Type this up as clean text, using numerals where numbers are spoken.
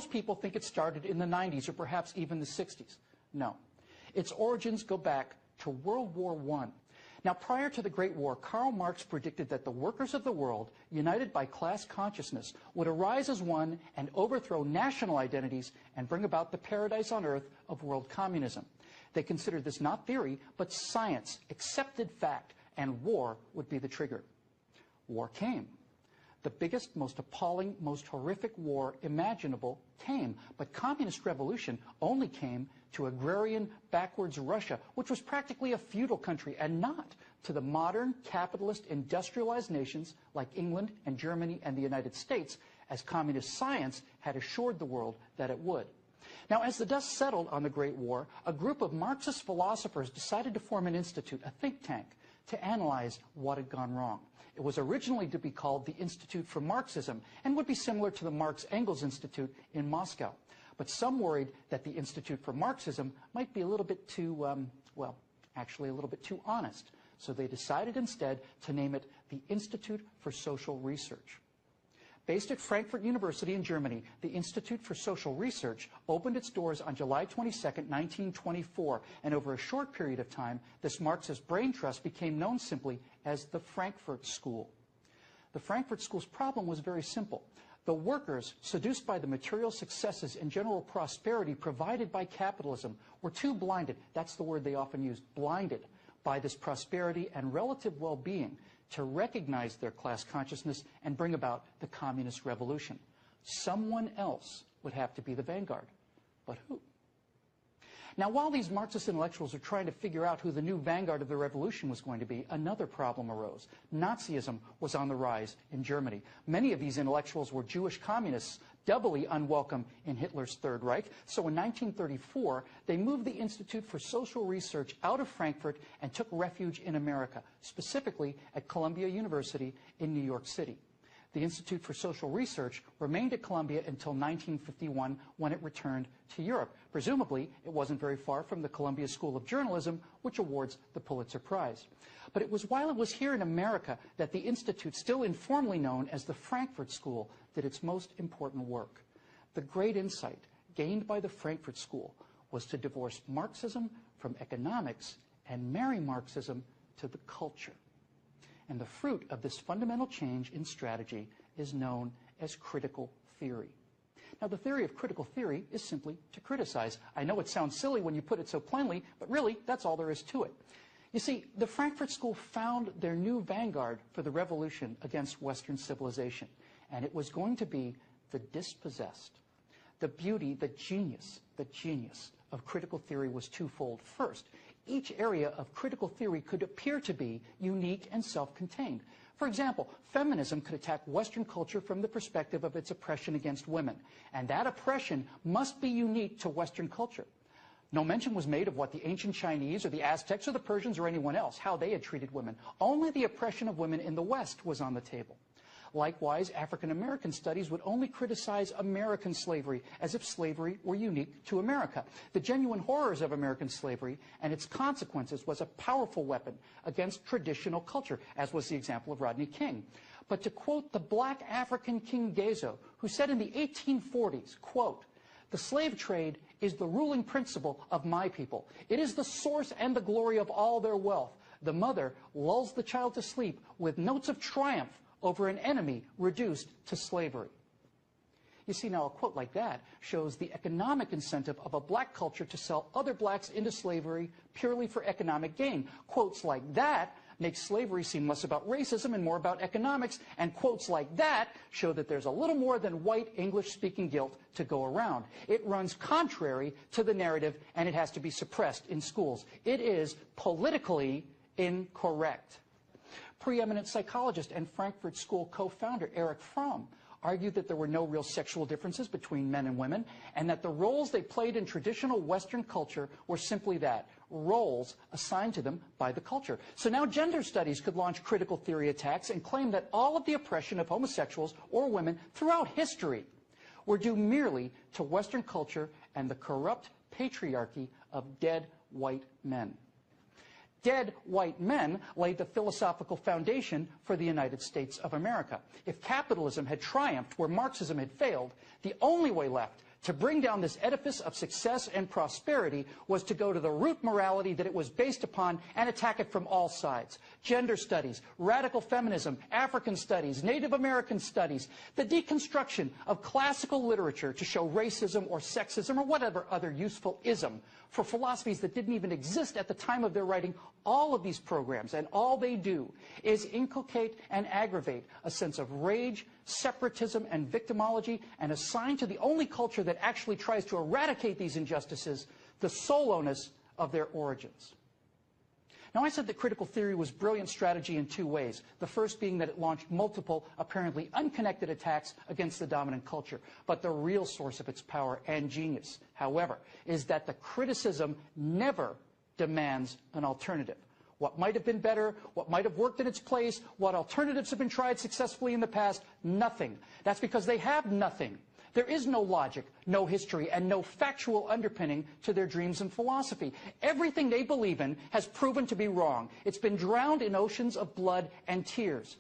most people think it started in the 90s or perhaps even the 60s. No. Its origins go back to World War I. Now, prior to the Great War, Karl Marx predicted that the workers of the world, united by class consciousness, would arise as one and overthrow national identities and bring about the paradise on earth of world communism. They considered this not theory, but science, accepted fact, and war would be the trigger. War came. The biggest, most appalling, most horrific war imaginable came. But communist revolution only came to agrarian, backwards Russia, which was practically a feudal country, and not to the modern, capitalist, industrialized nations like England and Germany and the United States, as communist science had assured the world that it would. Now, as the dust settled on the Great War, a group of Marxist philosophers decided to form an institute, a think tank, to analyze what had gone wrong. It was originally to be called the Institute for Marxism and would be similar to the Marx-Engels Institute in Moscow. But some worried that the Institute for Marxism might be a little bit too, well, actually a little bit too honest. So they decided instead to name it the Institute for Social Research. Based at Frankfurt University in Germany, the Institute for Social Research opened its doors on July 22, 1924, and over a short period of time, this Marxist brain trust became known simply as the Frankfurt School. The Frankfurt School's problem was very simple. The workers, seduced by the material successes and general prosperity provided by capitalism, were too blinded, that's the word they often use, blinded, by this prosperity and relative well-being to recognize their class consciousness and bring about the communist revolution. Someone else would have to be the vanguard. But who? Now, while these Marxist intellectuals are trying to figure out who the new vanguard of the revolution was going to be, another problem arose. Nazism was on the rise in Germany. Many of these intellectuals were Jewish communists, doubly unwelcome in Hitler's Third Reich. So in 1934, they moved the Institute for Social Research out of Frankfurt and took refuge in America, specifically at Columbia University in New York City. The Institute for Social Research remained at Columbia until 1951, when it returned to Europe. Presumably, it wasn't very far from the Columbia School of Journalism, which awards the Pulitzer Prize. But it was while it was here in America that the Institute, still informally known as the Frankfurt School, did its most important work. The great insight gained by the Frankfurt School was to divorce Marxism from economics and marry Marxism to the culture. And the fruit of this fundamental change in strategy is known as critical theory. Now, the theory of critical theory is simply to criticize. I know it sounds silly when you put it so plainly, but really, that's all there is to it. You see, the Frankfurt School found their new vanguard for the revolution against Western civilization, and it was going to be the dispossessed. The beauty, the genius of critical theory was twofold. First, each area of critical theory could appear to be unique and self-contained. For example, feminism could attack Western culture from the perspective of its oppression against women, and that oppression must be unique to Western culture. No mention was made of what the ancient Chinese or the Aztecs or the Persians or anyone else, how they had treated women. Only the oppression of women in the West was on the table. Likewise, African American studies would only criticize American slavery as if slavery were unique to America. The genuine horrors of American slavery and its consequences was a powerful weapon against traditional culture, as was the example of Rodney King. But to quote the black African King Gezo, who said in the 1840s, quote, "The slave trade is the ruling principle of my people. It is the source and the glory of all their wealth. The mother lulls the child to sleep with notes of triumph over an enemy reduced to slavery." You see, now a quote like that shows the economic incentive of a black culture to sell other blacks into slavery purely for economic gain. Quotes like that make slavery seem less about racism and more about economics, and quotes like that show that there's a little more than white English-speaking guilt to go around. It runs contrary to the narrative, and it has to be suppressed in schools. It is politically incorrect. Preeminent psychologist and Frankfurt School co-founder Erich Fromm argued that there were no real sexual differences between men and women, and that the roles they played in traditional Western culture were simply that, roles assigned to them by the culture. So now gender studies could launch critical theory attacks and claim that all of the oppression of homosexuals or women throughout history were due merely to Western culture and the corrupt patriarchy of dead white men. Dead white men laid the philosophical foundation for the United States of America. If capitalism had triumphed where Marxism had failed, the only way left To bring down this edifice of success and prosperity was to go to the root morality that it was based upon and attack it from all sides. Gender studies, radical feminism, African studies, Native American studies, the deconstruction of classical literature to show racism or sexism or whatever other useful ism for philosophies that didn't even exist at the time of their writing. All of these programs, and all they do, is inculcate and aggravate a sense of rage, separatism, and victimology, and assign to the only culture that actually tries to eradicate these injustices the sole onus of their origins. Now, I said that critical theory was brilliant strategy in two ways. The first being that it launched multiple, apparently unconnected attacks against the dominant culture. But the real source of its power and genius, however, is that the criticism never demands an alternative. What might have been better, what might have worked in its place, what alternatives have been tried successfully in the past, nothing. That's because they have nothing. There is no logic, no history, and no factual underpinning to their dreams and philosophy. Everything they believe in has proven to be wrong. It's been drowned in oceans of blood and tears.